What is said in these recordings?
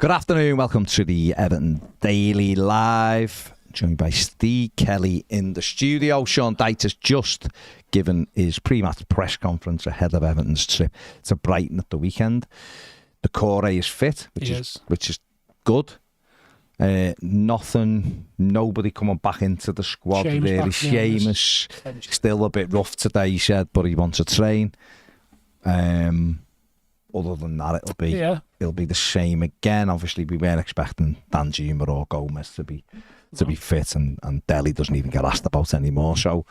Good afternoon, welcome to the Everton Daily Live. Joined by Steve Kelly in the studio. Sean Dyche has just given his pre-match press conference ahead of Everton's trip to Brighton at the weekend. The core is fit, which is good. Nobody coming back into the squad. Seamus still a bit rough today, he said, but he wants to train. Other than that, it'll be the same again. Obviously, we weren't expecting Danjuma or Gomez to be fit, and Dele doesn't even get asked about anymore. So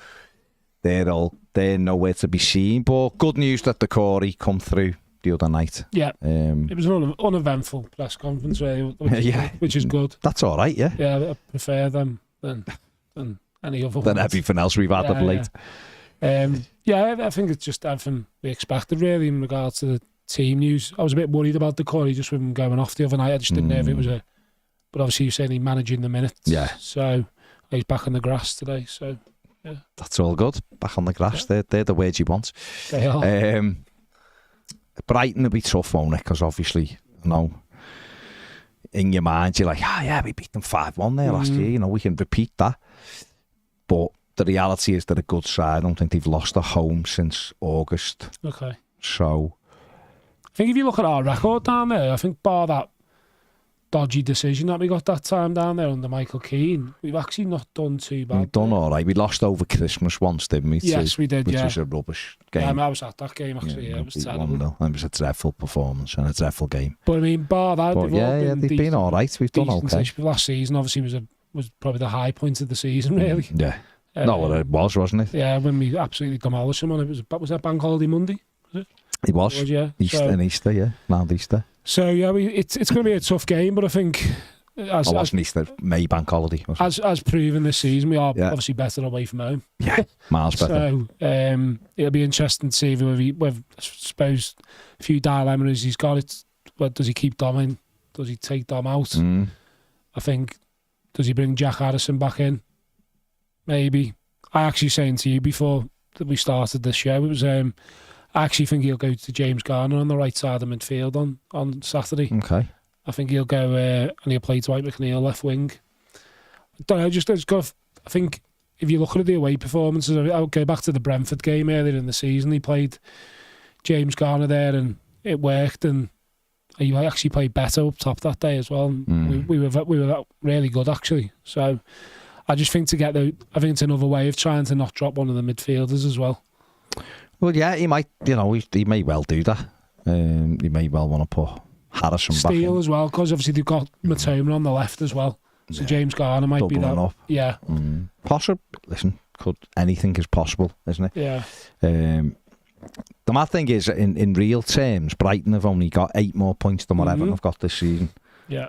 they're nowhere to be seen. But good news that the Corey come through the other night. Yeah, it was an uneventful press conference, really, which is good. That's all right. Yeah, I prefer them than any other than everything else we've had of late. I think it's just everything we expected, really, in regards to the team news. I was a bit worried about the Corey just with him going off the other night. I just didn't know if it was but obviously you're saying he's managing the minutes. Yeah. So he's back on the grass today. So yeah, that's all good. Back on the grass. Yeah. They're the words you want. They are. Brighton will be tough, won't it? Because obviously, in your mind you're like, we beat them 5-1 there last year. We can repeat that. But the reality is they're a good side. I don't think they've lost a home since August. Okay. So I think if you look at our record down there, I think bar that dodgy decision that we got that time down there under Michael Keane, we've actually not done too bad. We've done all right. We lost over Christmas once, didn't we? Yes, we did, which was a rubbish game. I was at that game, actually. It was terrible. It was a dreadful performance and a dreadful game. But I mean, bar that, they've been all right. We've done okay. Last season, obviously, was probably the high point of the season, really. Yeah. It was, wasn't it? Yeah, when we absolutely demolished them on it. Was that Bank Holiday Monday? Was it? It was. Easter, yeah. Round Easter. So, it's going to be a tough game, but I think wasn't Easter, May Bank Holiday. As proven this season, we are obviously better away from home. Yeah, miles better. So, it'll be interesting to see whether I suppose, a few dilemmas he's got. Does he keep Dom in? Does he take Dom out? I think, does he bring Jack Harrison back in? Maybe. I actually saying to you before that we started the show, it was I actually think he'll go to James Garner on the right side of midfield on Saturday. Okay. I think he'll go and he'll play Dwight McNeil left wing. I don't know, I think if you look at the away performances, I'll go back to the Brentford game earlier in the season. He played James Garner there and it worked, and he actually played better up top that day as well. We were really good, actually. So I just think I think it's another way of trying to not drop one of the midfielders as well. Well, yeah, he might. He may well do that. He may well want to put Harrison back in. Steele as well, because obviously they've got Matoma on the left as well. So James Garner might be that. Up. Yeah. Possible. Listen, anything is possible, isn't it? Yeah. The mad thing is, in real terms, Brighton have only got 8 more points than what Everton have got this season. Yeah.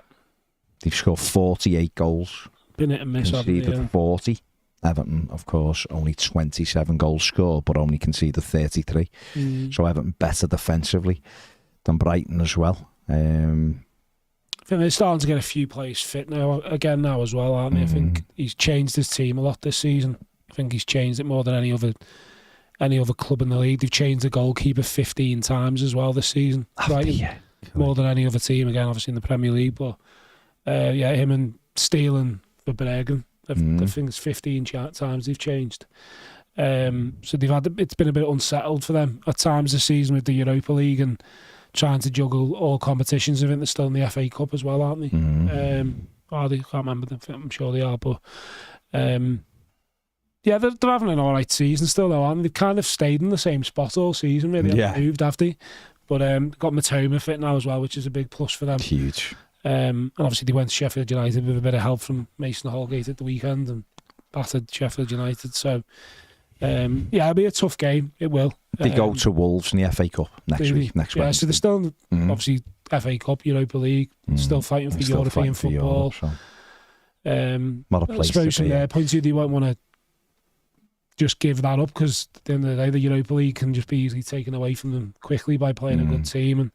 They've scored 48 goals. Been hit and miss, conceded 40. Everton, of course, only 27 goals scored, but only conceded 33. So Everton better defensively than Brighton as well. I think they're starting to get a few players fit now as well, aren't they? I think he's changed his team a lot this season. I think he's changed it more than any other club in the league. They've changed the goalkeeper 15 times as well this season. More than any other team, again, obviously in the Premier League. But him and Steele and Verbruggen, I think it's 15 times they've changed. So it's been a bit unsettled for them at times this season with the Europa League and trying to juggle all competitions. I think they're still in the FA Cup as well, aren't they? I can't remember them. I'm sure they are, but they're having an alright season still, though, aren't they? They've kind of stayed in the same spot all season, really. They haven't moved, have they? But got Matoma fit now as well, which is a big plus for them. Huge. And obviously they went to Sheffield United with a bit of help from Mason Holgate at the weekend and battered Sheffield United. So it'll be a tough game. It will. They go to Wolves in the FA Cup next week. Yeah, so they're still obviously FA Cup, Europa League, still fighting for European football. Not a place I suppose to from their point of view, they won't want to just give that up, because at the end of the day, the Europa League can just be easily taken away from them quickly by playing a good team.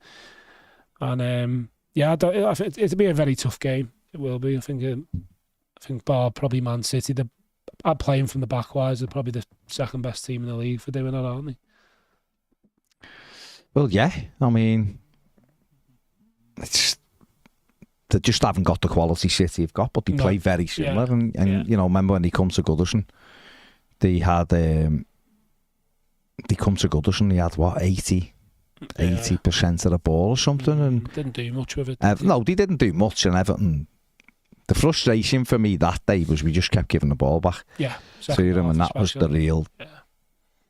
And I think it'll be a very tough game. It will be. I think bar probably Man City, they're playing from the back wise, they're probably the second best team in the league for doing that, aren't they? Well, yeah. I mean, it's they just haven't got the quality City have got, but they play very similar. And you know, remember when they come to Goodison, they had they come to Goodison, they had what 80% of the ball or something, and didn't do much with it. No, they didn't do much, and Everton. The frustration for me that day was we just kept giving the ball back. Yeah, to them, and that was the real. Yeah.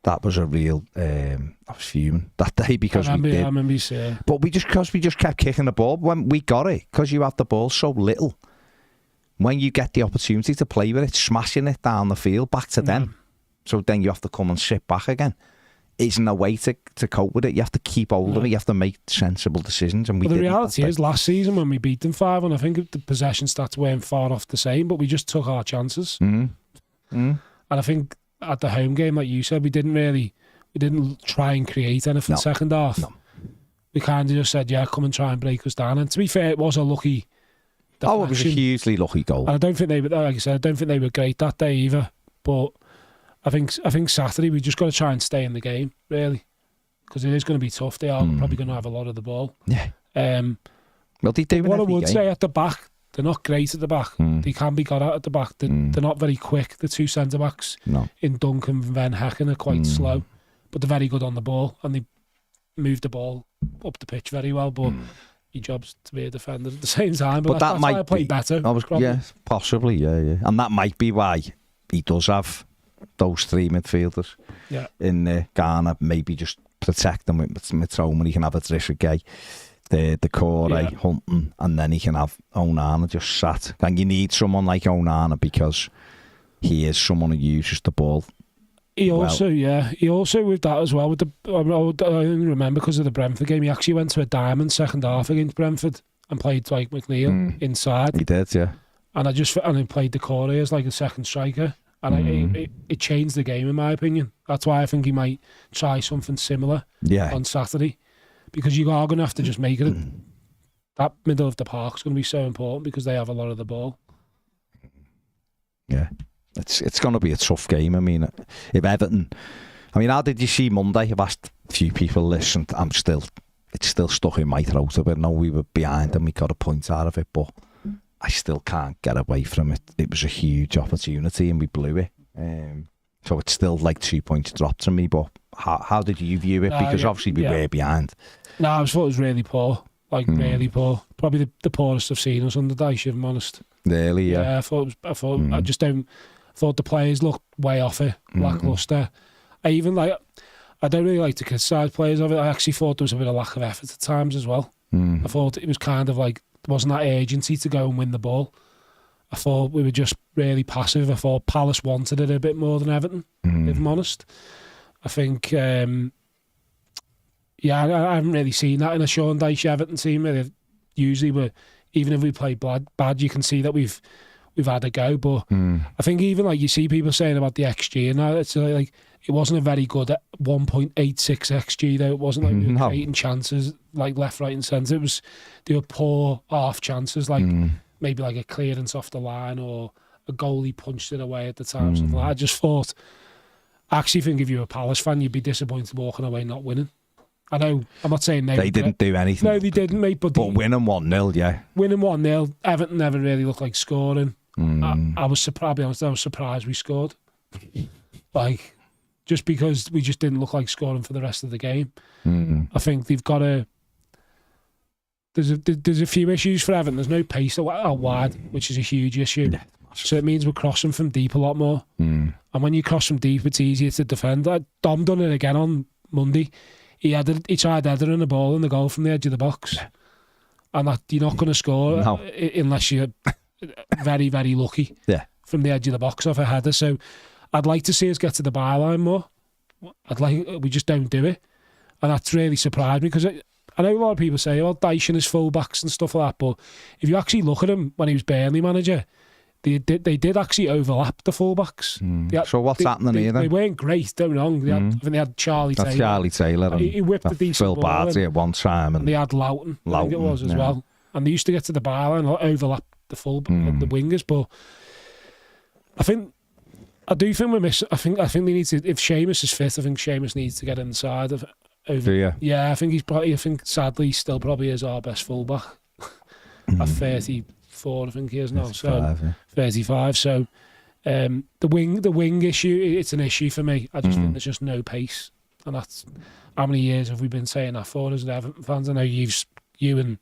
That was a real. I was fuming that day because we did. I remember you saying. But we just kept kicking the ball when we got it, because you have the ball so little. When you get the opportunity to play with it, smashing it down the field back to them, so then you have to come and sit back again. Isn't a way to cope with it. You have to keep hold of it. You have to make sensible decisions. And the reality is, last season when we beat them 5-1, I think the possession stats weren't far off the same, but we just took our chances. And I think at the home game, like you said, we didn't try and create anything second half. No. We kind of just said, come and try and break us down. And to be fair, it was a lucky deflection. It was a hugely lucky goal. And I don't think they were, like I said, they were great that day either. But I think Saturday we just got to try and stay in the game, really, because it is going to be tough. They are probably going to have a lot of the ball. Yeah. Well, they do. What I would say at the back, they're not great at the back. They can be got at the back. They're not very quick. The two centre backs in Duncan and Van Hecken are quite slow, but they're very good on the ball, and they move the ball up the pitch very well. But your job's to be a defender at the same time. But that's might why I play better. Possibly, yeah, and that might be why he does have those three midfielders in Ghana. Maybe just protect them with Mitoma. He can have a Trisha Gay, the core Hunting, and then he can have Onana just sat. And you need someone like Onana because he is someone who uses the ball. He also with that as well. With the I only remember because of the Brentford game, he actually went to a diamond second half against Brentford and played Dwight McNeil inside. He did, yeah. And he played the core as like a second striker. And it changed the game, in my opinion. That's why I think he might try something similar on Saturday. Because you are going to have to just make it. That middle of the park is going to be so important because they have a lot of the ball. Yeah. It's going to be a tough game. I mean, if Everton... I mean, how did you see Monday? I've asked a few people this, and it's still stuck in my throat a bit. No, we were behind and we got a point out of it, but I still can't get away from it. It was a huge opportunity and we blew it. So it's still like 2 points dropped to me, but how did you view it? Because obviously we were behind. No, I thought it was really poor. Really poor. Probably the poorest I've seen us under Dyche, if I'm honest. Really, yeah. Yeah, I just don't... I thought the players looked way off it, lacklustre. I don't really like to criticise players of it. I actually thought there was a bit of lack of effort at times as well. I thought it was kind of like there wasn't that urgency to go and win the ball. I thought we were just really passive. I thought Palace wanted it a bit more than Everton, if I'm honest. I think, I haven't really seen that in a Sean Dyche Everton team. Usually, even if we play bad, you can see that we've had a go. But I think even like you see people saying about the XG, and it's like it wasn't a very good 1.86 XG though. It wasn't like we were creating chances like left, right, and centre. They were poor half chances, like maybe like a clearance off the line or a goalie punched it away at the time. Something like that. I just thought, I actually think if you were a Palace fan, you'd be disappointed walking away not winning. I know, I'm not saying they didn't do anything. No, they didn't, mate. But winning 1-0, yeah. Winning 1-0, Everton never really looked like scoring. I was surprised we scored. Just because we just didn't look like scoring for the rest of the game. I think they've got there's a few issues for Everton. There's no pace out wide, which is a huge issue. Yeah, so it means we're crossing from deep a lot more. And when you cross from deep, it's easier to defend. Dom done it again on Monday. He tried headering the ball in the goal from the edge of the box. And you're not going to score unless you're very, very lucky from the edge of the box off a header. So I'd like to see us get to the byline more. We just don't do it. And that's really surprised me because I know a lot of people say, Dyche and his full-backs and stuff like that, but if you actually look at him when he was Burnley manager, they did actually overlap the full-backs. So what's happening here then? They weren't great, don't get me wrong. I think they had Charlie Taylor. That's Charlie Taylor. And he whipped a decent Phil ball. Barty at one time. And they had Loughton, I think it was as well. And they used to get to the byline, overlap the the wingers, but I do think we miss. I think they need to. If Seamus is fit, I think Seamus needs to get inside of. Do you? Yeah, I think he's probably. I think sadly, he still probably is our best fullback. at 34, I think he is now. 35, so 35. So the wing issue, it's an issue for me. I just think there's just no pace, and that's how many years have we been saying that for as Everton fans? I know you and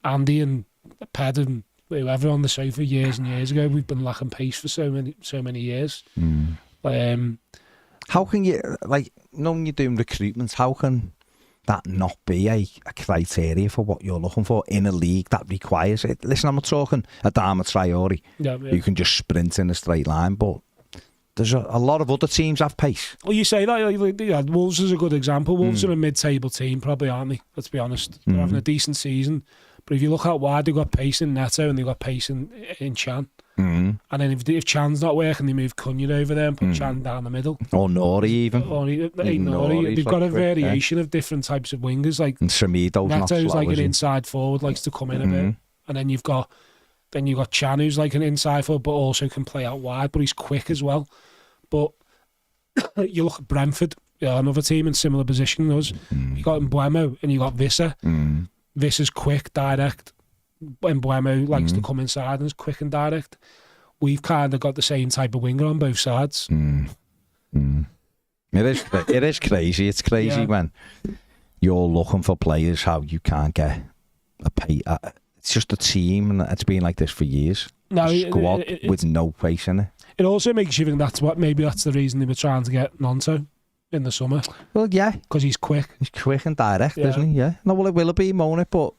Andy and Ped and whoever on the sofa years and years ago, we've been lacking pace for so many years. How can you, like, knowing you're doing recruitment, how can that not be a criteria for what you're looking for in a league that requires it? Listen, I'm not talking Adama Traore, who can just sprint in a straight line, but there's a lot of other teams have pace. Well, you say that, Wolves is a good example. Wolves are a mid-table team, probably, aren't they? Let's be honest. They're having a decent season. But if you look out wide, they've got pace in Neto and they've got pace in Chan. And then if Chan's not working, they move Cunha over there and put Chan down the middle. Or Nori even. Nori. They've got a variation of different types of wingers. Like and Samido's Neto's like an inside forward, likes to come in a bit. And then you've got Chan, who's like an inside forward, but also can play out wide, but he's quick as well. But you look at Brentford, another team in similar position to us. You got Mbuemo and you got Visser. Visser's quick, direct. Mbuemo likes to come inside and is quick and direct. We've kind of got the same type of winger on both sides. It is crazy. It's crazy when you're looking for players how you can't get a pay. It's just a team, and it's been like this for years. Squad with no pace in it. It also makes you think that's the reason they were trying to get Nonto in the summer. Well, yeah, because he's quick. He's quick and direct, isn't he? Yeah. No, well, it will be moan it, but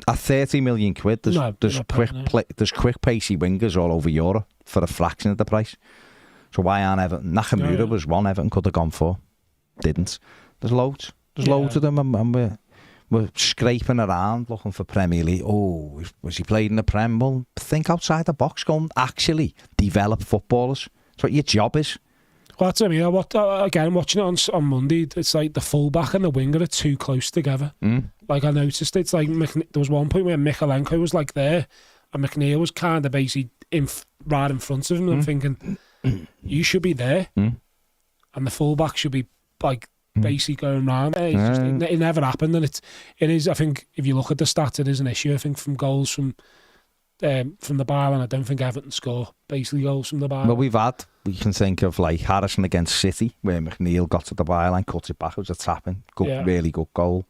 at 30 million quid, there's quick pacey wingers all over Europe for a fraction of the price. So why aren't Everton? Nakamura was one Everton could have gone for, didn't. There's loads. There's loads of them, and we're scraping around looking for Premier League. Oh, was he played in the Prem? Well, think outside the box. Go and actually develop footballers. That's what your job is. Well, that's what I mean. Again, watching it on Monday, it's like the fullback and the winger are too close together. Like I noticed, it's like there was one point where Mikalenko was like there, and McNeil was kind of basically right in front of him. And I'm thinking, you should be there, and the fullback should be like basically going round. It never happened, and it is. I think if you look at the stats, it is an issue. I think from goals from the byline, I don't think Everton score basically goals from the byline. Well, we can think of like Harrison against City, where McNeil got to the byline, cut it back, it was a tapping, really good goal.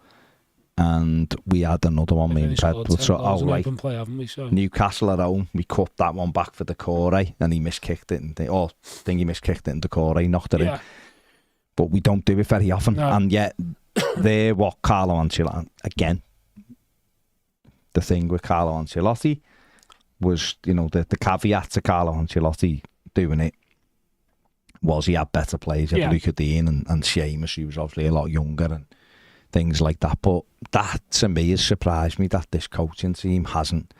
And we had another one, me and Ped. Play, haven't we? So. Newcastle at home, we cut that one back for the Decore, and he miskicked it, and he miskicked it in the Decore, knocked it in. But we don't do it very often, and yet they're what Carlo Ancelotti, again, the thing with Carlo Ancelotti was, the caveat to Carlo Ancelotti doing it was he had better players. He had Luca Dean and Seamus, who was obviously a lot younger and things like that. But that, to me, has surprised me that this coaching team hasn't.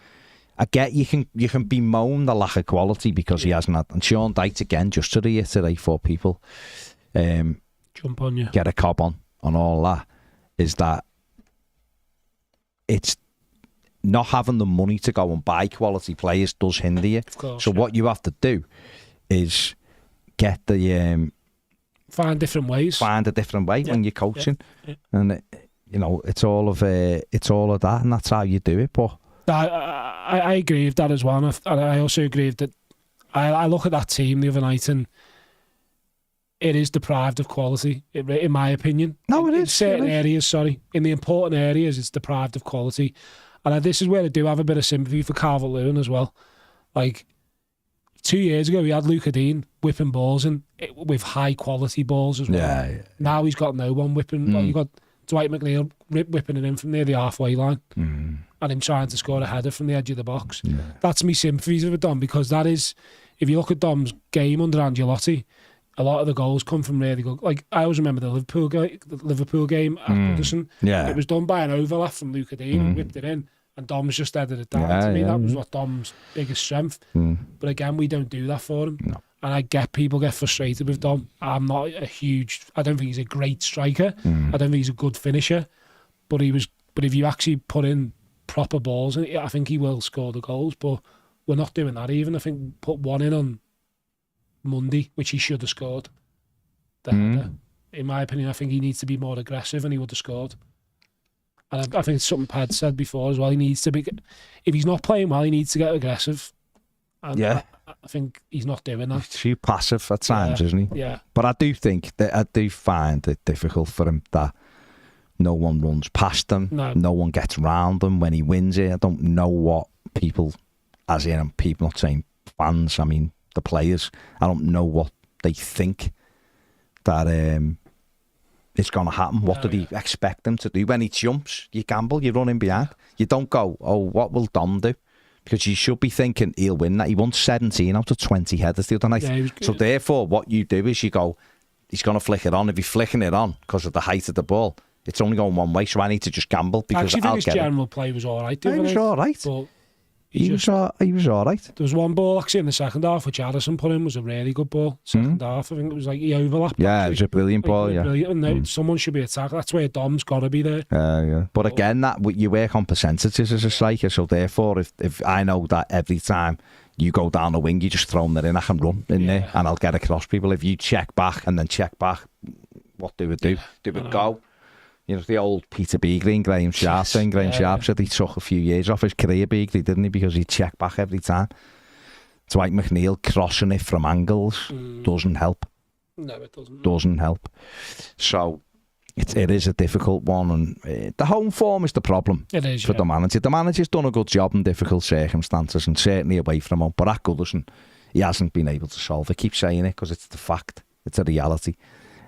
I get you can bemoan the lack of quality because he hasn't had. And Sean Dyche, again, just to reiterate for people, jump on you, get a cob on all that, is that it's not having the money to go and buy quality players does hinder you. Of course, so what you have to do is get the find different ways. Find a different way when you're coaching, and it's all of that, and that's how you do it. But I agree with that as well, and I also agree that I look at that team the other night and it is deprived of quality, in my opinion. No, it is. In certain areas, in the important areas, it's deprived of quality. And this is where I do have a bit of sympathy for Calvert-Lewin as well. Like, 2 years ago, we had Luca Dean whipping balls in with high-quality balls as well. Yeah. Now he's got no one whipping. Well, you've got Dwight McNeil whipping it in from near the halfway line and him trying to score a header from the edge of the box. Yeah. That's me sympathies with Dom, because that is, if you look at Dom's game under Ancelotti, a lot of the goals come from really good. Like, I always remember the Liverpool game at Goodison. Yeah. It was done by an overlap from Luca Dean and whipped it in, and Dom's just headed it down. To me, that was what Dom's biggest strength. But again, we don't do that for him. No. And I get people get frustrated with Dom. I don't think he's a great striker. I don't think he's a good finisher. But if you actually put in proper balls, I think he will score the goals. But we're not doing that even. I think we put one in on Monday, which he should have scored. In my opinion, I think he needs to be more aggressive, and he would have scored. And I think it's something Pad said before as well. He needs to be, if he's not playing well, he needs to get aggressive. And I think he's not doing that. He's too passive at times, isn't he? Yeah. But I do find it difficult for him that no one runs past him. No one gets round him when he wins it. I don't know what people, as in people, not saying fans, I mean the players, I don't know what they think that it's going to happen. What do they expect him to do? When he jumps, you gamble, you run in behind. You don't go, oh, what will Dom do? Because you should be thinking he'll win that. He won 17 out of 20 headers the other night. Yeah, so therefore, what you do is you go, he's going to flick it on. If he's flicking it on because of the height of the ball, it's only going one way, so I need to just gamble. Because I actually think his general play was all right. He was all right. He was all right. There was one ball actually in the second half which Addison put in, was a really good ball. Second half, I think it was like he overlapped. Yeah, it was a brilliant ball. Yeah, brilliant. And someone should be attacked. That's where Dom's got to be there. Yeah. But again, that you work on percentages as a striker. So therefore, if I know that every time you go down the wing, you just throw them in, I can run in there and I'll get across people. If you check back and then check back, what do we do? Do we go? You know, the old Peter Beagley and Graham Sharp thing. Graham Sharp said he took a few years off his career, Beagley, didn't he? Because he'd check back every time. Dwight McNeil crossing it from angles doesn't help. No, it doesn't. Doesn't help. So it is a difficult one. And the home form is the problem for the manager. The manager's done a good job in difficult circumstances and certainly away from home. But at Goodison, he hasn't been able to solve it. I keep saying it because it's the fact. It's a reality.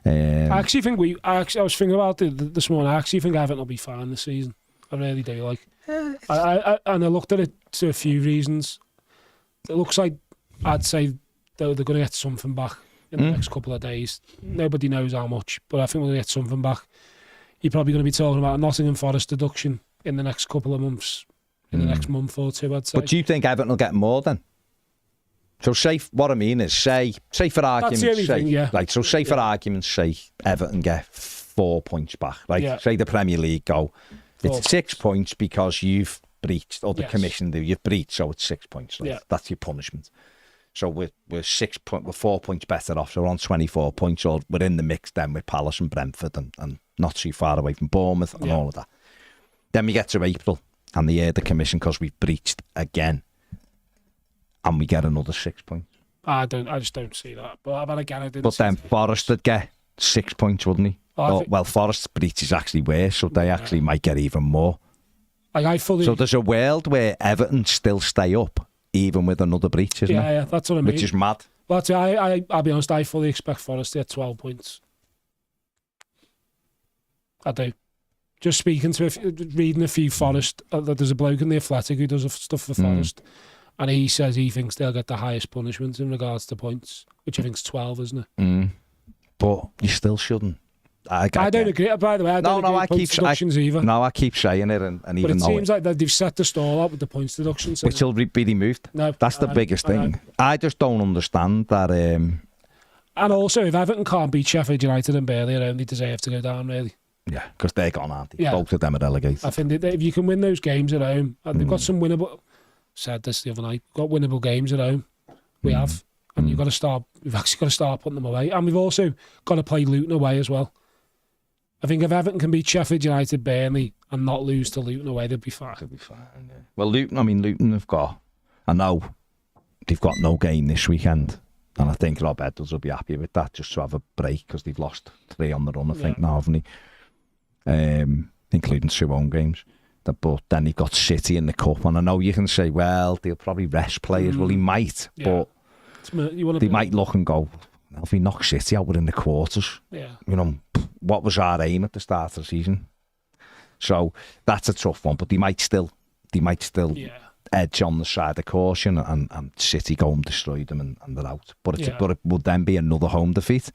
I actually think I was thinking about it this morning. I actually think Everton will be fine this season. I really do. Like, and I looked at it to a few reasons. It looks like I'd say they're going to get something back in the next couple of days. Nobody knows how much, but I think we're going to get something back. You're probably going to be talking about a Nottingham Forest deduction in the next couple of months, in the next month or two, I'd say. But do you think Everton will get more then? So what I mean is, say for argument's sake, like, so say for argument's sake, Everton get 4 points back, right? Yeah. Say the Premier League go, it's 6 points because you've breached, or the commission do, you've breached, so it's 6 points. Right? Yeah. That's your punishment. So we're 4 points better off, so we're on 24 points, or we're in the mix then with Palace and Brentford and not too far away from Bournemouth and all of that. Then we get to April and they hear the commission because we've breached again. And we get another 6 points. I just don't see that. But again, I didn't. But then Forest would get 6 points, wouldn't he? Well, Forest's breach is actually worse, so they actually might get even more. So there's a world where Everton still stay up, even with another breach, isn't it? Yeah, that's what I mean. Which is mad. But I'll be honest, I fully expect Forest to get 12 points. I do. Just speaking reading a few Forest, there's a bloke in the Athletic who does stuff for Forest. And he says he thinks they'll get the highest punishment in regards to points, which I think is 12, isn't it? But you still shouldn't. I don't agree. By the way, I don't agree with points deductions either. No, I keep saying it, and even but it seems like they've set the stall out with the points deductions. Which will be removed. No, that's the biggest thing. I just don't understand that. And also, if Everton can't beat Sheffield United and Burnley at home, they deserve to go down, really. Yeah, because they're gone, aren't they? Yeah. Both of them are relegated. I think if you can win those games at home, and they've got some winnable... Said this the other night. Got winnable games at home. We have, and you've got to start. We've actually got to start putting them away, and we've also got to play Luton away as well. I think if Everton can beat Sheffield United, Burnley, and not lose to Luton away, they'll be fine. They'll be fine. Yeah. Well, Luton have got. I know they've got no game this weekend, and I think Rob Edwards will be happy with that, just to have a break because they've lost 3 on the run. I think now, haven't they? Including 2 home games. But then he got City in the Cup, and I know you can say, well, they'll probably rest players. Well, he might, but they might look and go, well, if we knock City out, we're in the quarters. Yeah. You know, what was our aim at the start of the season? So that's a tough one, but they might still edge on the side of caution, and City go and destroy them, and they're out. But it would then be another home defeat.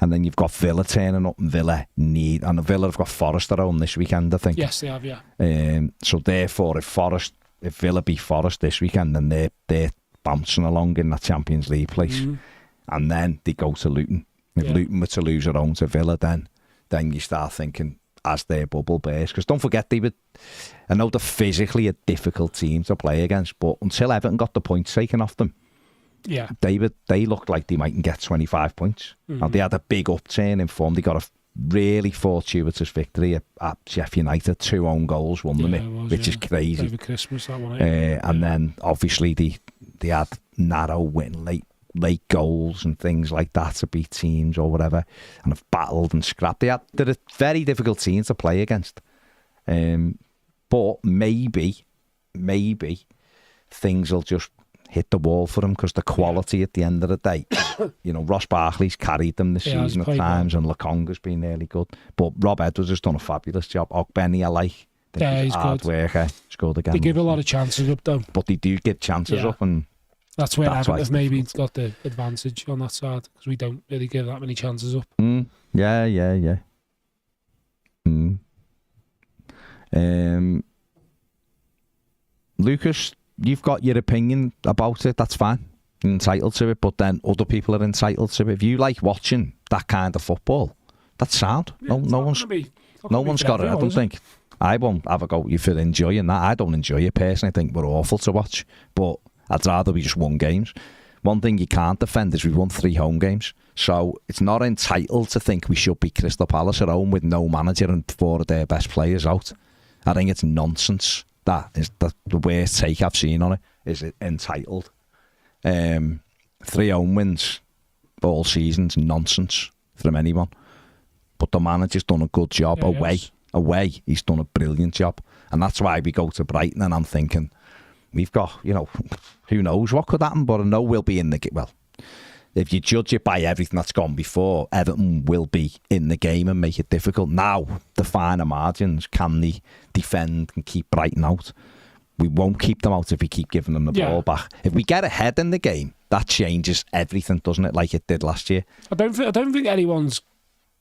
And then you've got Villa turning up, and Villa have got Forest at home this weekend, I think. Yes, they have, yeah. So therefore, if Villa beat Forest this weekend, then they're bouncing along in that Champions League place, and then they go to Luton. If Luton were to lose at home to Villa, then you start thinking as their bubble bursts. Because don't forget, I know they're physically a difficult team to play against, but until Everton got the points taken off them, they looked like they mightn't get 25 points. Now, they had a big upturn in form. They got really fortuitous victory at Sheffield United. 2 own goals won them, which is crazy. Over Christmas, that one. And then obviously they had narrow win, late goals and things like that to beat teams or whatever, and have battled and scrapped. They're a very difficult team to play against. But maybe things will just hit the wall for them because the quality at the end of the day, Ross Barkley's carried them this season at times, and Lokonga's been really good. But Rob Edwards has done a fabulous job. Ogbenny, I like. He's a hard worker. Scored again. They give a lot of chances up, though. But they do give chances up, and that's where Everton have maybe got the advantage on that side, because we don't really give that many chances up. Yeah. Lucas, you've got your opinion about it, that's fine. You're entitled to it, but then other people are entitled to it. If you like watching that kind of football, that's sound. No one's got it, I don't think. I won't have a go at you for enjoying that. I don't enjoy it personally. I think we're awful to watch, but I'd rather we just won games. One thing you can't defend is we've won 3 home games, so it's not entitled to think we should beat Crystal Palace at home with no manager and 4 of their best players out. I think it's nonsense. That is the worst take I've seen on it. Is it entitled? 3 home wins all season's nonsense from anyone. But the manager's done a good job away. He's done a brilliant job, and that's why we go to Brighton. And I'm thinking, we've got, who knows what could happen, but I know we'll be in the game. Well, if you judge it by everything that's gone before, Everton will be in the game and make it difficult. Now, the finer margins, can they defend and keep Brighton out? We won't keep them out if we keep giving them the ball back. If we get ahead in the game, that changes everything, doesn't it? Like it did last year. I don't think anyone's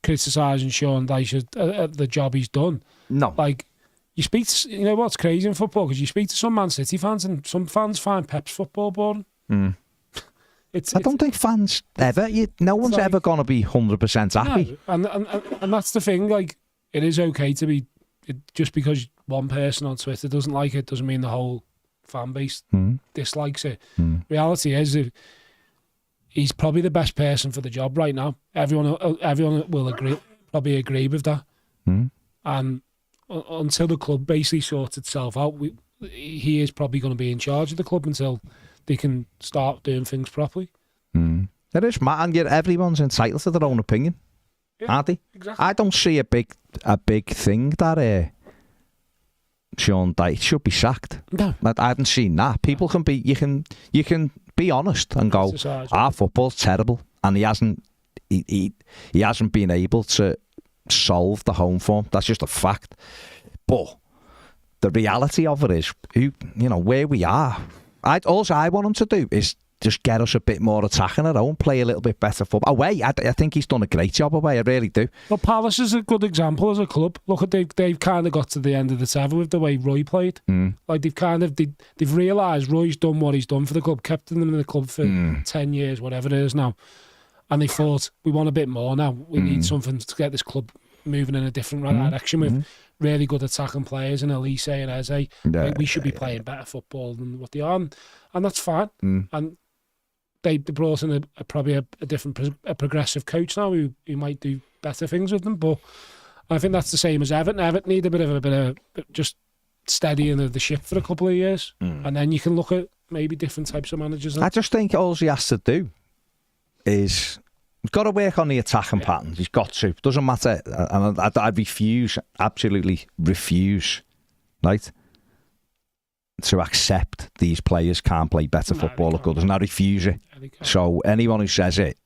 criticising Sean Dyche at the job he's done. No. Like, you speak to, what's crazy in football, because you speak to some Man City fans, and some fans find Pep's football boring. I don't think fans ever. No one's ever going to be 100% happy. No, and that's the thing. Like, it is okay to be. Just because one person on Twitter doesn't like it doesn't mean the whole fan base dislikes it. Reality is, he's probably the best person for the job right now. Everyone will probably agree with that. And until the club basically sorts itself out, he is probably going to be in charge of the club until they can start doing things properly. It is, Matt, and yet everyone's entitled to their own opinion, aren't they? Exactly. I don't see a big thing that Sean Dyche should be sacked. No, I haven't seen that. People can be, you can be honest and go, our football's terrible, and he hasn't been able to solve the home form. That's just a fact. But the reality of it is, where we are. All I want him to do is just get us a bit more attacking at home, play a little bit better football. Away, I think he's done a great job away, I really do. Well, Palace is a good example as a club. Look at they've kind of got to the end of the tether with the way Roy played. Like they've realised Roy's done what he's done for the club, kept them in the club for 10 years, whatever it is now. And they thought, we want a bit more now. We need something to get this club moving in a different direction with really good attacking players and Elise and Eze. We should be playing better football than what they are, and that's fine. And they brought in probably a different progressive coach now who might do better things with them. But I think that's the same as Everton. Everton need a bit of just steadying of the ship for a couple of years, and then you can look at maybe different types of managers. I just think all he has to do is he's got to work on the attacking patterns. He's got to. Doesn't matter. And I absolutely refuse, right, to accept these players can't play better football at good. And I refuse it. So anyone who says it,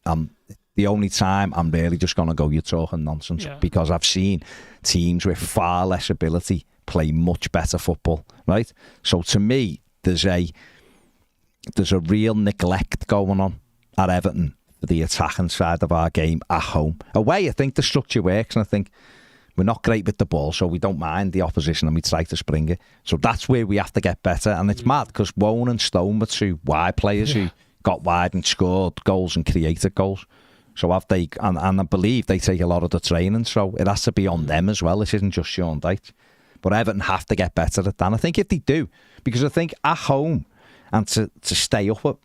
the only time I'm really just going to go, you're talking nonsense, because I've seen teams with far less ability play much better football, right? So to me, there's a real neglect going on at Everton for the attacking side of our game at home. Away, I think the structure works, and I think we're not great with the ball, so we don't mind the opposition and we try to spring it. So that's where we have to get better. And it's mad because Woan and Stone were 2 wide players who got wide and scored goals and created goals. So have they, and I believe they take a lot of the training, so it has to be on them as well. This isn't just Sean Dyche. But Everton have to get better at that. And I think if they do, because I think at home and to stay up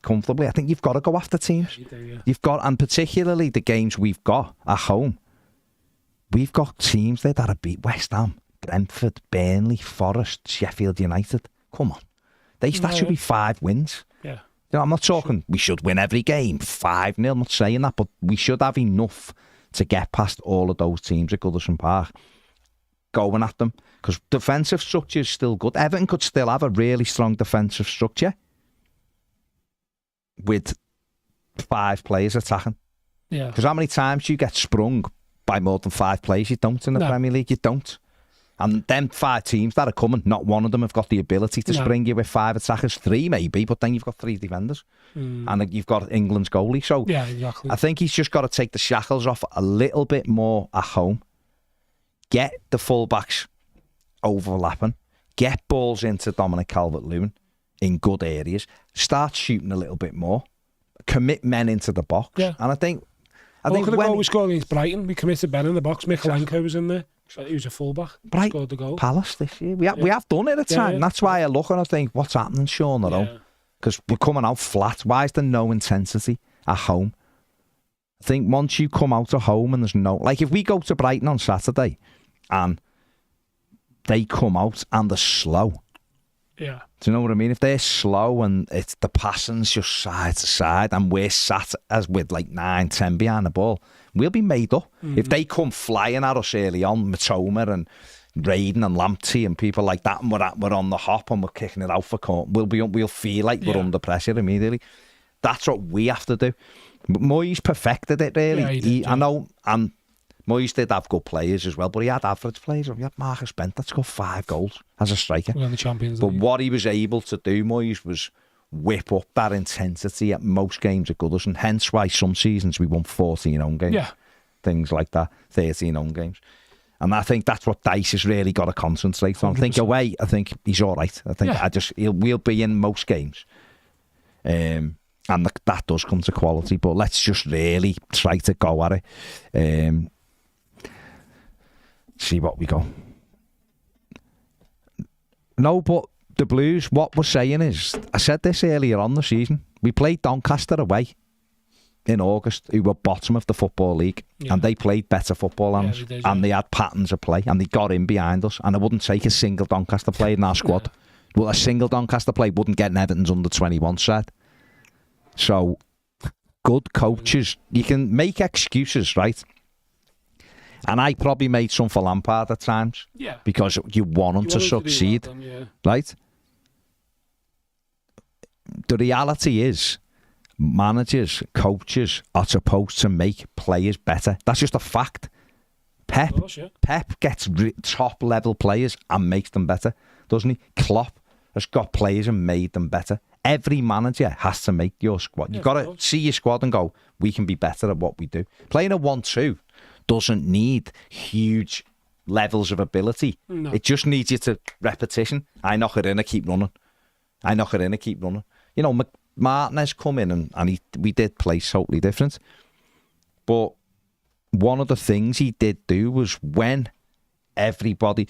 comfortably, I think you've got to go after teams. You do, You've got, and particularly the games we've got at home, we've got teams there that have beat West Ham, Brentford, Burnley, Forest, Sheffield United. Come on. That should be 5 wins. Yeah. You know, I'm not talking we should win every game, 5-0. I'm not saying that, but we should have enough to get past all of those teams at Goodison Park, going at them. Because defensive structure is still good. Everton could still have a really strong defensive structure with 5 players attacking. Yeah. Because how many times do you get sprung by more than 5 players? You don't in the Premier League. You don't. And them 5 teams that are coming, not one of them have got the ability to spring you with 5 attackers. 3 maybe, but then you've got 3 defenders. And you've got England's goalie. So yeah, exactly. I think he's just got to take the shackles off a little bit more at home. Get the fullbacks overlapping. Get balls into Dominic Calvert-Lewin in good areas. Start shooting a little bit more. Commit men into the box. Yeah. And I think when we scored against Brighton, we committed men in the box. Mikalenko was in there. He was a fullback. Scored the goal. Palace this year. We have done it at times. That's why I look and I think, what's happening, Sean? Because we're coming out flat. Why is there no intensity at home? I think once you come out of home and there's no... Like if we go to Brighton on Saturday and they come out and they're slow. Yeah. Do you know what I mean? If they're slow and it's the passing's just side to side and we're sat as with like 9-10 behind the ball, we'll be made up. If they come flying at us early on, Matoma and Raiden and Lamptey and people like that, and we're on the hop and we're kicking it out for corner, we'll feel like we're under pressure immediately. That's what we have to do. But Moyes perfected it really. I know, and Moyes did have good players as well, but he had average players. He had Marcus Bent that scored 5 goals as a striker. We're in the Champions League. But what he was able to do, Moyes, was whip up that intensity at most games at Goodison. Hence why some seasons we won 14 home games. Yeah. Things like that, 13 home games. And I think that's what Dyche has really got to concentrate on. 100%. I think away, I think he's all right. I think we'll be in most games. And that does come to quality, but let's just really try to go at it. See what we go. No, but the Blues, what we're saying is, I said this earlier on the season, we played Doncaster away in August, who were bottom of the Football League, and they played better football than us, and they had patterns of play, and they got in behind us, and I wouldn't take a single Doncaster player in our squad. Well, a single Doncaster player wouldn't get in Everton's under-21 side. So, good coaches, you can make excuses, right? And I probably made some for Lampard at times. Yeah. Because you want him to succeed. Right? The reality is, managers, coaches are supposed to make players better. That's just a fact. Pep gets top level players and makes them better, doesn't he? Klopp has got players and made them better. Every manager has to make your squad. You've got to see your squad and go, we can be better at what we do. Playing a 1-2 doesn't need huge levels of ability. No. It just needs you to repetition. I knock it in, I keep running. I knock it in, I keep running. You know, Martinez come in and we did play totally different. But one of the things he did do was when everybody...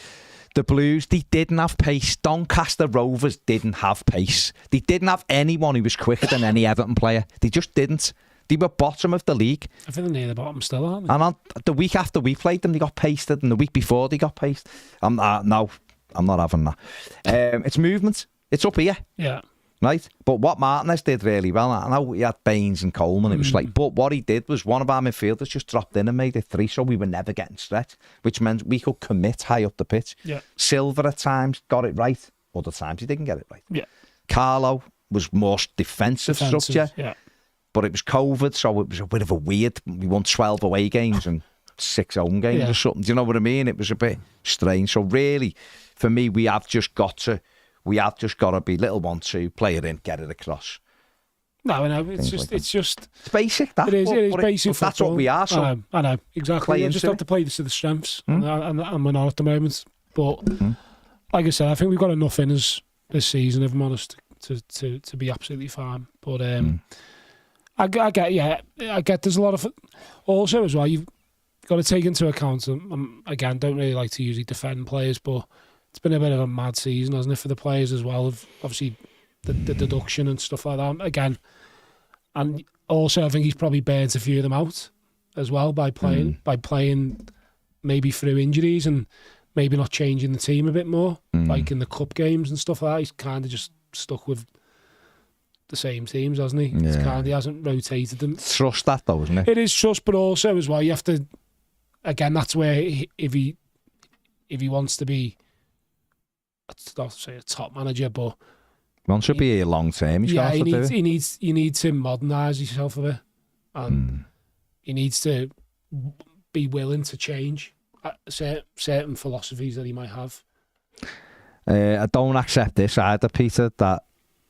The Blues, they didn't have pace. Doncaster Rovers didn't have pace. They didn't have anyone who was quicker than any Everton player. They just didn't. They were bottom of the league. I think they're near the bottom still, aren't they? And the week after we played them, they got pasted, and the week before they got pasted. No, I'm not having that. It's movement. It's up here. Yeah. Right? But what Martinez did really well, I know he had Baines and Coleman, it was like, but what he did was one of our midfielders just dropped in and made it 3, so we were never getting stretched, which meant we could commit high up the pitch. Yeah. Silva at times got it right, other times he didn't get it right. Yeah. Carlo was more defensive structure, but it was COVID, so it was a bit of a weird, we won 12 away games and 6 home games or something, do you know what I mean? It was a bit strange. So really, for me, we have just got to be little 1-2, play it in, get it across. No, it's just it's basic. That it is basic. That's what we are. So I know exactly. You just have to play this to the strengths, and we're not at the moment. But like I said, I think we've got enough in us this season, if I'm honest, to be absolutely fine. But I get. There's a lot of also as well. You've got to take into account. Again, don't really like to usually defend players, but it's been a bit of a mad season, hasn't it, for the players as well? Of obviously the deduction and stuff like that. Again, and also I think he's probably burnt a few of them out as well by playing maybe through injuries and maybe not changing the team a bit more, like in the cup games and stuff like that. He's kind of just stuck with the same teams, hasn't he? Yeah. He hasn't rotated them. Trust that though, isn't it? It is trust, but also as well, you have to. Again, that's where if he wants to be, not to say a top manager, but One should be here long term. You need to modernise yourself a bit, and he needs to be willing to change certain philosophies that he might have. I don't accept this either, Peter, that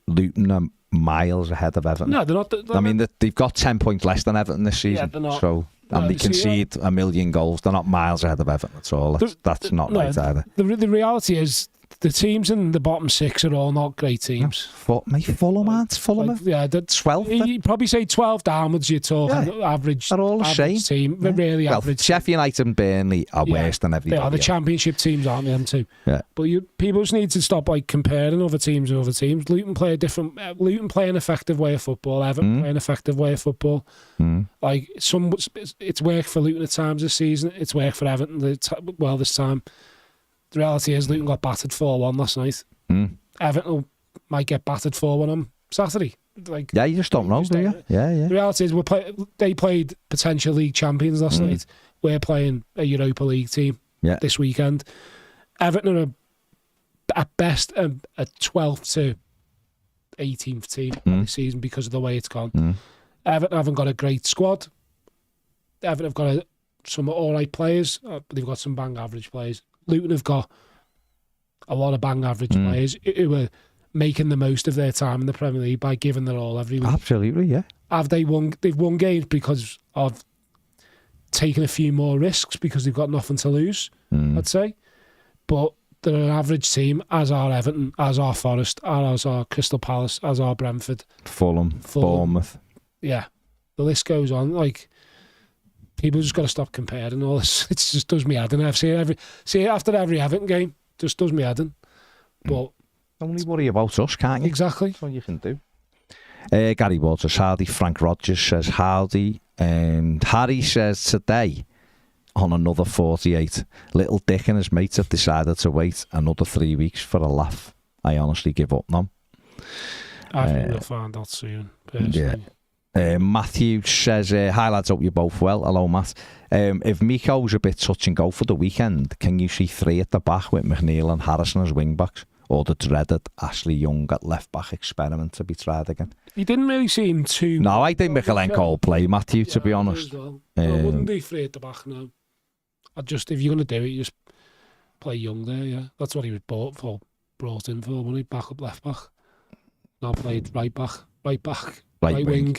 Luton are miles ahead of Everton. No, they're not. I mean, they've got 10 points less than Everton this season. Yeah, they're not. So, and they concede a million goals. They're not miles ahead of Everton at all. That's not right either. The reality is, the teams in the bottom 6 are all not great teams. Fulham, aren't Fulham? Yeah, 12. You'd probably say 12 downwards. You're talking average. They're all the same team. They're really average. Sheffield United and Burnley are worse than everybody. They are the Championship teams, aren't they? Them too. Yeah. But people just need to stop comparing other teams with other teams. Luton play an effective way of football. Everton play an effective way of football. Like it's worked for Luton at times this season. It's worked for Everton this time. The reality is Luton got battered 4-1 last night. Everton might get battered 4-1 on Saturday. You just don't know, do you? Yeah. The reality is they played potential league champions last night. We're playing a Europa League team this weekend. Everton are at best a 12th to 18th team this season because of the way it's gone. Everton haven't got a great squad. Everton have got some alright players, but they've got some bang average players. Luton have got a lot of bang average players who are making the most of their time in the Premier League by giving their all every week. Absolutely, yeah. Have they won? They've won games because of taking a few more risks because they've got nothing to lose, I'd say. But they're an average team, as are Everton, as are Forest, as are Crystal Palace, as are Brentford. Fulham. Bournemouth. Yeah. The list goes on. People just got to stop comparing all this. It just does me head in. I've seen it after every Everton game. Just does me head in. But only worry about us, can't you? Exactly. That's all you can do. Gary Waters, howdy. Frank Rogers says howdy. Harry says today on another 48. Little Dick and his mates have decided to wait another 3 weeks for a laugh. I honestly give up now. I think we'll find out soon, personally. Yeah. Mathew says, hi lads, hope you're both well. Hello, Matt. If Miko's a bit touch and go for the weekend, can you see 3 at the back with McNeil and Harrison as wing backs? Or the dreaded Ashley Young at left back experiment to be tried again? He didn't really seem too... No, I think Mikalenko will play, Mathew, to be honest. I wouldn't do 3 at the back, no. If you're going to do it, you just play Young there, yeah. That's what he was brought in for, wasn't he? Back up, left back. Now played right back. Right wing.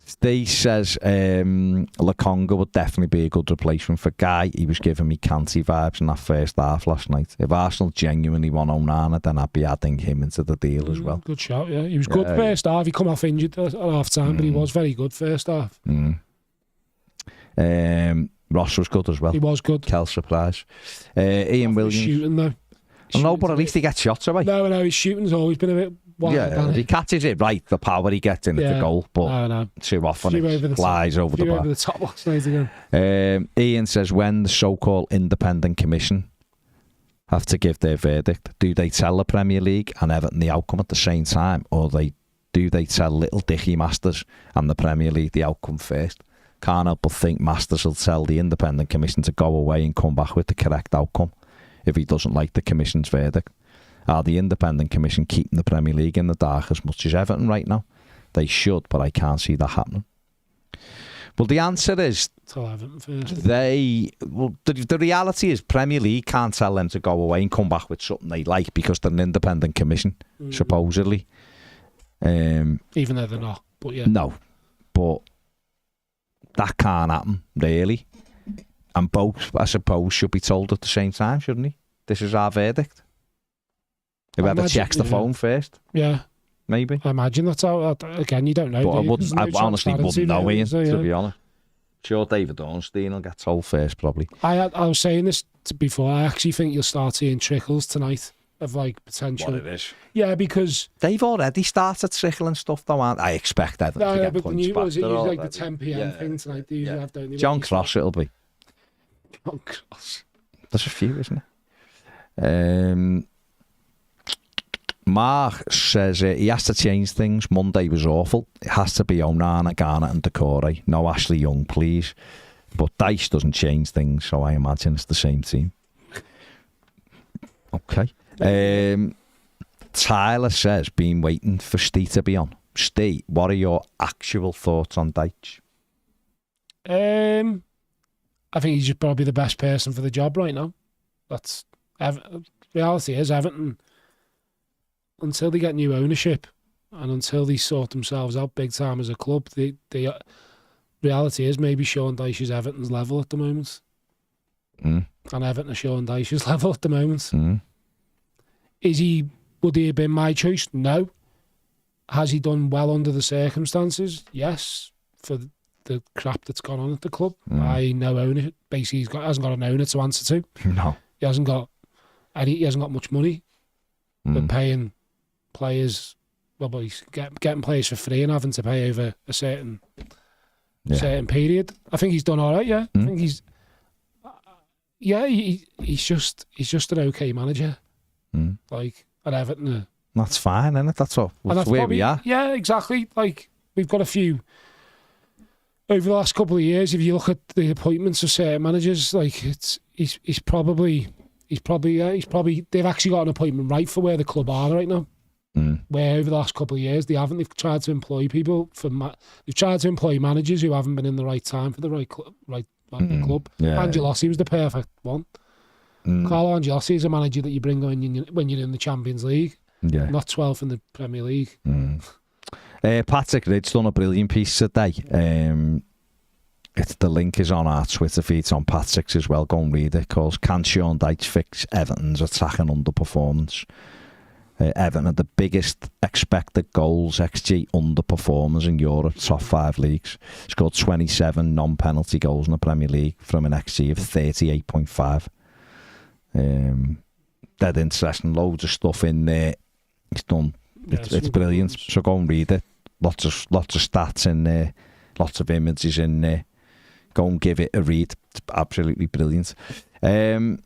Steve says Lokonga would definitely be a good replacement for Guy. He was giving me Kanté vibes in that first half last night. If Arsenal genuinely won Onana, then I'd be adding him into the deal as well. Good shout, yeah. He was good first half. He come off injured at half time, but he was very good first half. Ross was good as well. He was good. Kel surprise. Ian Williams. Shooting though. No, but at least he gets shots away. No, his shooting's always been a bit wild. Yeah, he catches it right, the power he gets in at the goal, but too often it flies over the bar. Over the top last night again. Ian says, when the so-called independent commission have to give their verdict, do they tell the Premier League and Everton the outcome at the same time, or do they tell little Dicky Masters and the Premier League the outcome first? Can't help but think Masters will tell the independent commission to go away and come back with the correct outcome if he doesn't like the commission's verdict. Are the independent commission keeping the Premier League in the dark as much as Everton right now? They should, but I can't see that happening. Well, the answer is the reality is Premier League can't tell them to go away and come back with something they like because they're an independent commission, supposedly. Even though they're not, but yeah. No, but that can't happen, really. And both, I suppose, should be told at the same time, shouldn't he? This is our verdict. Whoever checks the phone first. Yeah. Maybe. I imagine that's how, again, you don't know. But I honestly wouldn't know, Ian, to be honest. Sure, David Ornstein will get told first, probably. I was saying this before. I actually think you'll start seeing trickles tonight of like potential. What it is. Yeah, because they've already started trickling stuff though, aren't they? I expect Everton to get but points back. Was it usually like the 10 p.m. thing tonight? They usually have, don't they? John Cross it'll be. John Cross. There's a few, isn't there? Mark says he has to change things. Monday was awful. It has to be Onana, Garner and Decore. No Ashley Young, please. But Dyche doesn't change things, so I imagine it's the same team. Okay. Tyler says, been waiting for Steve to be on. Steve, what are your actual thoughts on Dyche? I think he's just probably the best person for the job right now. That's reality is Everton, until they get new ownership and until they sort themselves out big time as a club, the reality is maybe Sean Dyche is Everton's level at the moment. And Everton are Sean Dyche's level at the moment. Would he have been my choice? No. Has he done well under the circumstances? Yes. For the crap that's gone on at the club. I know owner. Basically, hasn't got an owner to answer to. No. He hasn't got much money. They're paying players. Well, but he's getting players for free and having to pay over a certain period. I think he's done all right. Yeah, I think he's. He's just an okay manager. Like at Everton. That's fine, isn't it? That's all. That's where we are. Yeah, exactly. Like we've got a few over the last couple of years. If you look at the appointments of certain managers, like he's probably they've actually got an appointment right for where the club are right now. Where over the last couple of years they haven't. They've tried to employ people they've tried to employ managers who haven't been in the right time for the right club. The club. Angelotti was the perfect one. Carlo Angelotti is a manager that you bring when you're in the Champions League, not 12th in the Premier League. Patrick Ridge done a brilliant piece today. The link is on our Twitter feed. It's on Patrick's as well. Go and read it. Calls Can Sean Dyche fix Everton's attacking underperformance? Everton are the biggest expected goals XG underperformers in Europe, top 5 leagues. Scored 27 non-penalty goals in the Premier League from an XG of 38.5. Dead interesting, loads of stuff in there. It's done. It's brilliant. So go and read it. Lots of stats in there, lots of images in there. Go and give it a read. It's absolutely brilliant. Where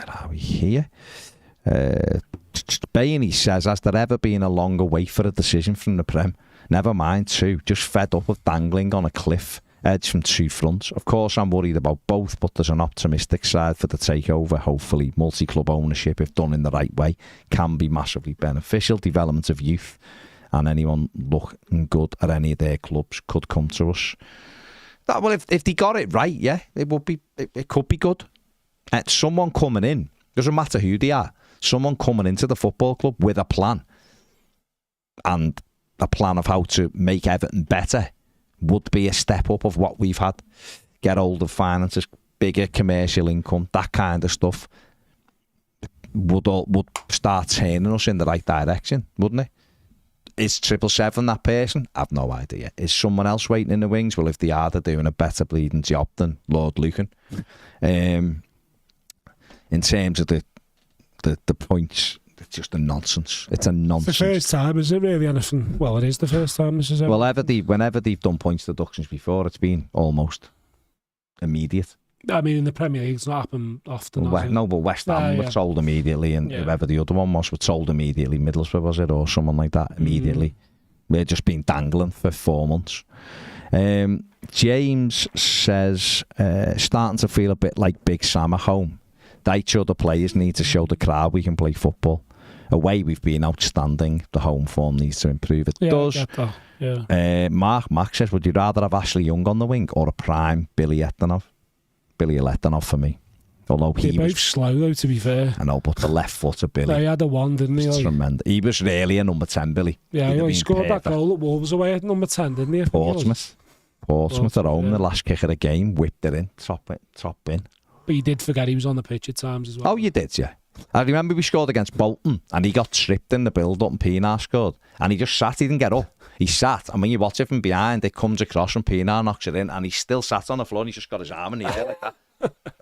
are we here? Bainey says, has there ever been a longer wait for a decision from the Prem? Never mind 2. Just fed up of dangling on a cliff edge from 2 fronts. Of course, I'm worried about both, but there's an optimistic side for the takeover. Hopefully, multi-club ownership, if done in the right way, can be massively beneficial. Development of youth and anyone looking good at any of their clubs could come to us. Well, if they got it right, yeah, it would be. It could be good. Someone coming in, doesn't matter who they are, someone coming into the football club with a plan and a plan of how to make Everton better would be a step up of what we've had. Get hold of finances, bigger commercial income, that kind of stuff would start turning us in the right direction, wouldn't it? Is 777 that person? I've no idea. Is someone else waiting in the wings? Well, if they are, they're doing a better bleeding job than Lord Lucan. In terms of the points, it's just a nonsense. It's a nonsense. It's the first time, is it really, anything? Well, it is the first time this has ever... Well, whenever they've done points deductions before, it's been almost immediate. I mean, in the Premier League, it's not happened often. No, but West Ham were told immediately, and whoever the other one was were told immediately. Middlesbrough, was it, or someone like that, immediately. They've just been dangling for 4 months. James says, starting to feel a bit like Big Sam at home. Dyche or the players need to show the crowd we can play football. Away, we've been outstanding. The home form needs to improve. It does. Mark says, would you rather have Ashley Young on the wing or a prime Billy Etanov? Billy Etanov for me. Although they're both slow, though, to be fair. I know, but the left foot of Billy. He had a one, didn't he? Tremendous. He was really a number 10, Billy. Yeah, he scored that goal at Wolves away at number 10, didn't he? Portsmouth at home, the last kick of the game, whipped it in, top in. But you did forget he was on the pitch at times as well. Oh, you did, yeah. I remember we scored against Bolton and he got tripped in the build-up and Pienaar scored. And he just sat, he didn't get up. He sat, and when you watch it from behind, it comes across and Pienaar knocks it in and he still sat on the floor and he's just got his arm in the air like that.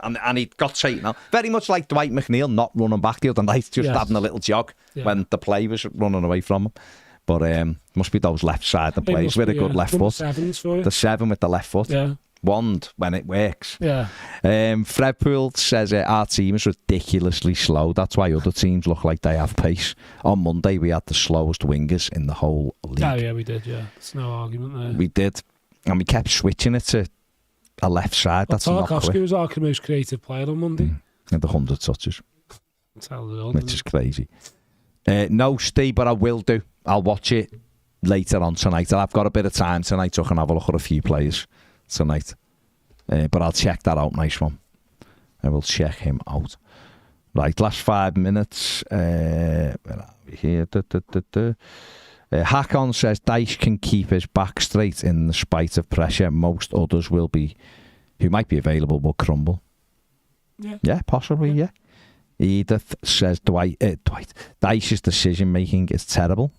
And he got taken out. Very much like Dwight McNeil not running back the other night, just having a little jog when the play was running away from him. But must be those left side that plays with a good left foot. The 7 with the left foot. Yeah. Wand when it works. Yeah. Fred Poole says our team is ridiculously slow. That's why other teams look like they have pace. On Monday we had the slowest wingers in the whole league. Oh yeah, we did. Yeah, there's no argument there. We did, and we kept switching it to a left side. That's not quick. Tarkowski was our most creative player on Monday. And the 100 touches, which is crazy. No, Steve, but I will do. I'll watch it later on tonight. I've got a bit of time tonight, so I can have a look at a few players tonight. But I'll check that out. Nice one. I will check him out. Right, last 5 minutes. Where are we here? Hakon says Dyche can keep his back straight in the spite of pressure. Most others who might be available will crumble. Yeah, possibly, yeah. Edith says Dyche's decision making is terrible.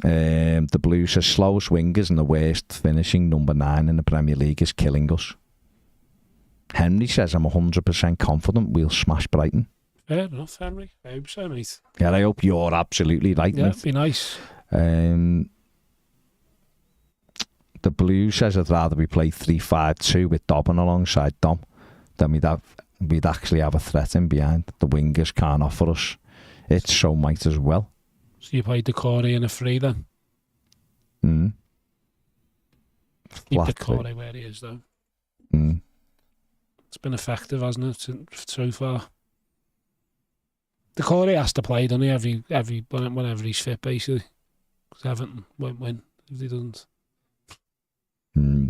The Blues says slowest wingers and the worst finishing, number 9 in the Premier League, is killing us. Henry says I'm 100% confident we'll smash Brighton. Fair enough, Henry. I hope so, mate. Yeah, I hope you're absolutely right, yeah, mate. It'd be nice. The Blues says I'd rather we play 3-5-2 with Dobbin alongside Dom than we'd actually have a threat in behind. The wingers can't offer us it, so might as well. So you played Decore in a free then? Keep Decore where he is though. It's been effective, hasn't it, so far? Decore has to play, doesn't he? Whenever he's fit, basically. Because Everton won't win if he doesn't.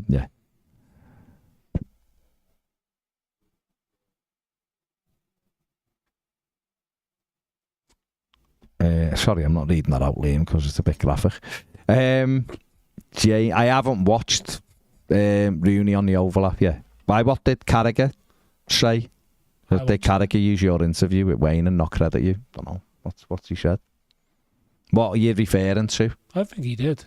Yeah. Sorry, I'm not reading that out, Liam, because it's a bit graphic. Jay, I haven't watched Rooney on the overlap yet. What did Carragher say? Did Carragher use your interview with Wayne and not credit you? Don't know. What's he said? What are you referring to? I think he did.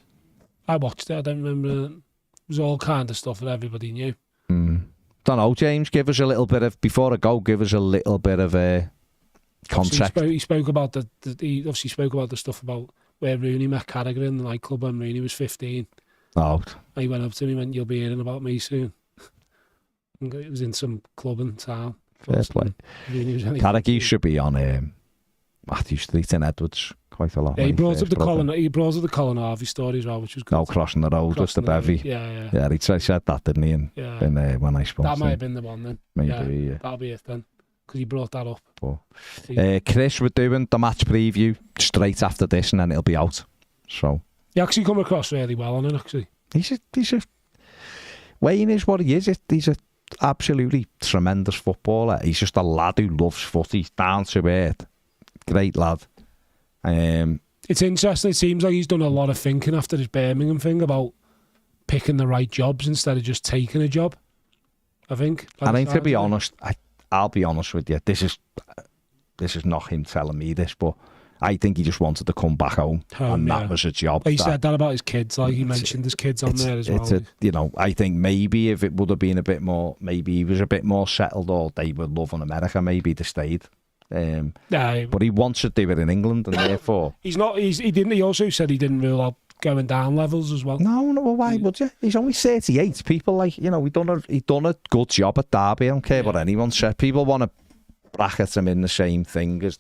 I watched it. I don't remember. It was all kind of stuff that everybody knew. Don't know, James. Give us a little bit of, before I go, give us a little bit of context. He spoke about he obviously spoke about the stuff about where Rooney met Carragher in the nightclub when Rooney was 15. Oh. And he went up to me and went, "You'll be hearing about me soon." It was in some club in town. Fair play. Carragher should be on Mathew Street in Edwards quite a lot. Yeah, he brought up the Colin Harvey story as well, which was good. No, crossing the road with the bevy. Yeah. Yeah, he said that, didn't he? When I spoke. That might have been the one then. Maybe, yeah. That'll be it then. Because he brought that up. Chris, we're doing the match preview straight after this, and then it'll be out. So he actually come across really well on it. Actually, he's a Wayne is what he is. He's a absolutely tremendous footballer. He's just a lad who loves footy. He's down to earth. Great lad. It's interesting. It seems like he's done a lot of thinking after his Birmingham thing about picking the right jobs instead of just taking a job. I think. To be honest, I'll be honest with you. This is not him telling me this, but I think he just wanted to come back home and that was a job. He said that about his kids. Like he mentioned his kids on there as well. I think maybe if it would have been a bit more, maybe he was a bit more settled, or they were loving America, maybe they stayed. But he wants to do it in England, and therefore he's not. He didn't. He also said he didn't rule out going down levels as well. No. Well, why would you? He's only 38. People he done a good job at Derby. I don't care what anyone said. People want to bracket him in the same thing as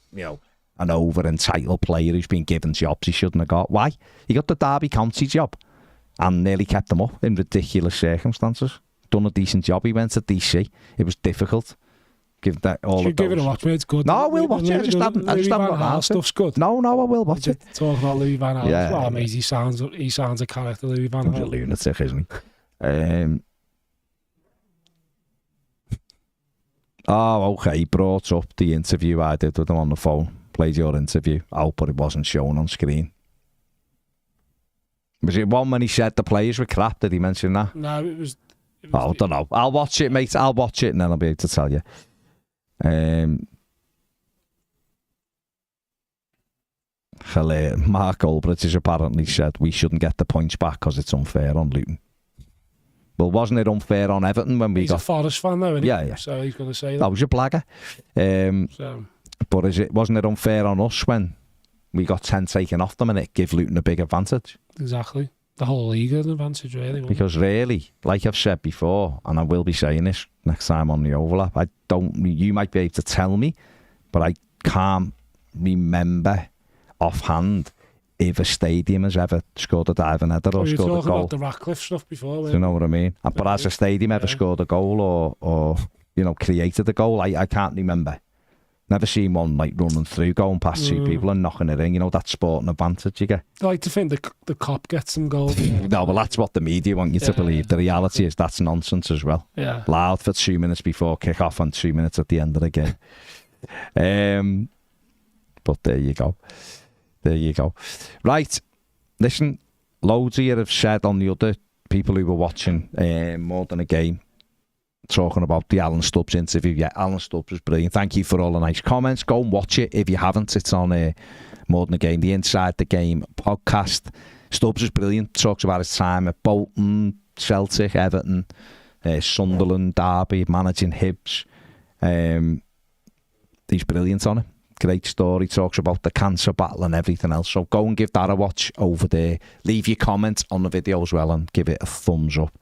an over entitled player who's been given jobs he shouldn't have got. Why? He got the Derby County job and nearly kept them up in ridiculous circumstances. Done a decent job. He went to DC. It was difficult. Give that all. Should give it a watch, mate. It's good. No, I will watch it. I just haven't got stuff's good. No, I will watch it. Talking about Louis Van Gaal. Yeah. Well, mate, he sounds a character, Louis Van Gaal. He's a lunatic, isn't he? Okay. He brought up the interview I did with him on the phone. Played your interview out, but it wasn't shown on screen. Was it one when he said the players were crap? Did he mention that? No, it was I don't know. I'll watch it, mate. I'll watch it and then I'll be able to tell you. Mark Goldbridge has apparently said we shouldn't get the points back because it's unfair on Luton. Well, wasn't it unfair on Everton when he's a Forest fan, though, isn't he? Yeah. So he's going to say that. That was a blagger. But wasn't it unfair on us when we got 10 taken off them and it gave Luton a big advantage? Exactly. The whole league had an advantage, really. Because really, like I've said before, and I will be saying this next time on the overlap, you might be able to tell me, but I can't remember offhand if a stadium has ever scored a diving header or scored a goal. You were talking about the Ratcliffe stuff before. Do you know what I mean? But has a stadium ever scored a goal or created a goal? I can't remember. Never seen one like running through, going past two people and knocking it in. That sporting advantage you get. I like to think the cop gets some goals. No, but that's what the media want you to believe. The reality is that's nonsense as well. Yeah. Loud for 2 minutes before kick-off and 2 minutes at the end of the game. But there you go. Right, listen, loads of you have said on the other people who were watching More Than a Game, talking about the Alan Stubbs interview. Yeah, Alan Stubbs was brilliant. Thank you for all the nice comments. Go and watch it if you haven't. It's on More Than a Game, the Inside the Game podcast. Stubbs is brilliant. Talks about his time at Bolton, Celtic, Everton, Sunderland, Derby, managing Hibs. He's brilliant on it. Great story. Talks about the cancer battle and everything else. So go and give that a watch over there. Leave your comments on the video as well and give it a thumbs up.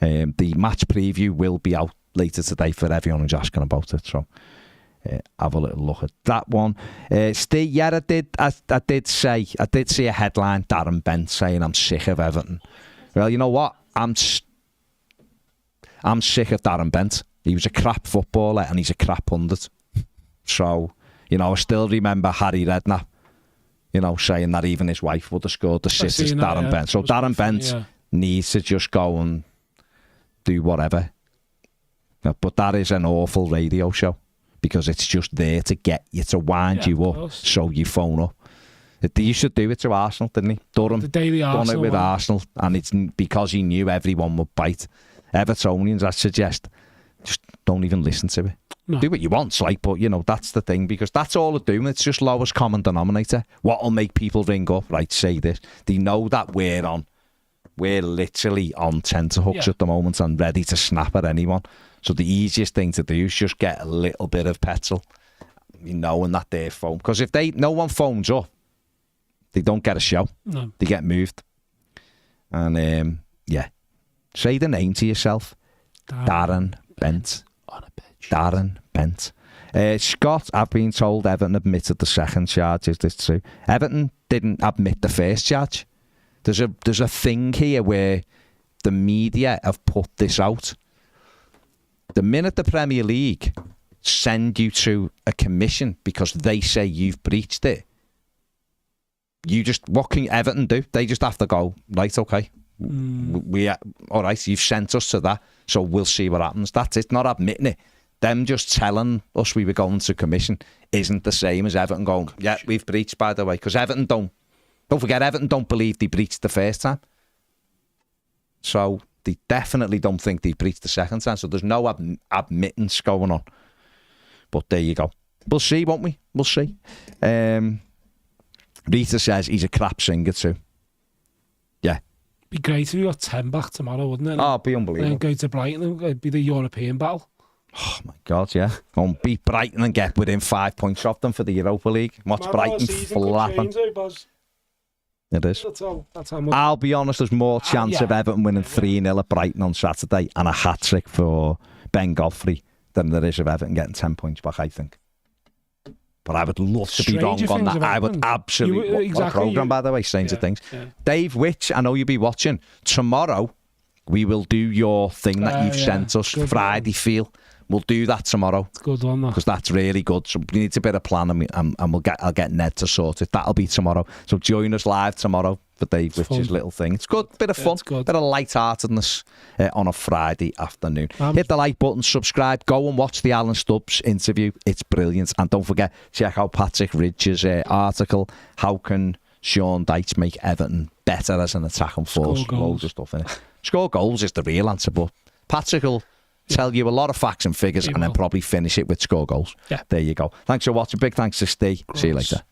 The match preview will be out later today for everyone who's asking about it. So have a little look at that one. Steve, yeah, I did see a headline, Darren Bent saying I'm sick of Everton. Well, you know what? I'm sick of Darren Bent. He was a crap footballer and he's a crap pundit. So, I still remember Harry Redknapp, saying that even his wife would have scored the assist as Darren Bent. So Darren Bent needs to just go and do whatever. But that is an awful radio show because it's just there to get you, to wind you up, so you phone up. He used to do it to Arsenal, didn't he? Durham the Daily Arsenal done it with Arsenal, and it's because he knew everyone would bite. Evertonians, I suggest, just don't even listen to it. No. Do what you want, but that's the thing, because that's all they're doing. It's just lowest common denominator. What'll make people ring up, right, say this. They know that we're literally on tenterhooks at the moment and ready to snap at anyone. So the easiest thing to do is just get a little bit of petrol, knowing that they're phone. Because if no one phones up, they don't get a show. No. They get moved. And say the name to yourself. Darren Bent. On a pitch. Darren Bent. Scott, I've been told Everton admitted the second charge. Is this true? Everton didn't admit the first charge. There's a thing here where the media have put this out. The minute the Premier League send you to a commission because they say you've breached it, what can Everton do? They just have to go, right, okay. All right, you've sent us to that, so we'll see what happens. That's it, not admitting it. Them just telling us we were going to commission isn't the same as Everton going, yeah, we've breached, by the way, because Everton don't forget, Everton don't believe they breached the first time. So they definitely don't think they breached the second time, so there's no admittance going on. But there you go. We'll see, won't we? We'll see. Rita says he's a crap singer too. Yeah. Be great if we got 10 back tomorrow, wouldn't it? Oh, it'd be unbelievable. Then go to Brighton and it'd be the European battle. Oh my God, yeah. Go and beat Brighton and get within 5 points off them for the Europa League. Watch Brighton flapping. It is. That's how I'll be honest, there's more chance of Everton winning 3-0 at Brighton on Saturday and a hat-trick for Ben Godfrey than there is of Everton getting 10 points back, I think. But I would love to be wrong on that. I would absolutely. What a programme, by the way, Stranger Things. Yeah. Dave Witch, I know you'll be watching. Tomorrow, we will do your thing that you've sent us, good Friday one. Feel. We'll do that tomorrow. It's a good one, because that's really good. So we need a bit of plan, and I'll get Ned to sort it. That'll be tomorrow. So join us live tomorrow for Dave Witch's little thing. It's good, bit of fun, bit of light-heartedness on a Friday afternoon. Hit the like button, subscribe, go and watch the Alan Stubbs interview. It's brilliant. And don't forget, check out Patrick Ridge's article, How Can Sean Dyche Make Everton Better as an Attacking Force? Loads of stuff in it. Score goals is the real answer, but Patrick will tell you a lot of facts and figures and then probably finish it with score goals. Yeah. There you go. Thanks for watching. Big thanks to Steve. See you later.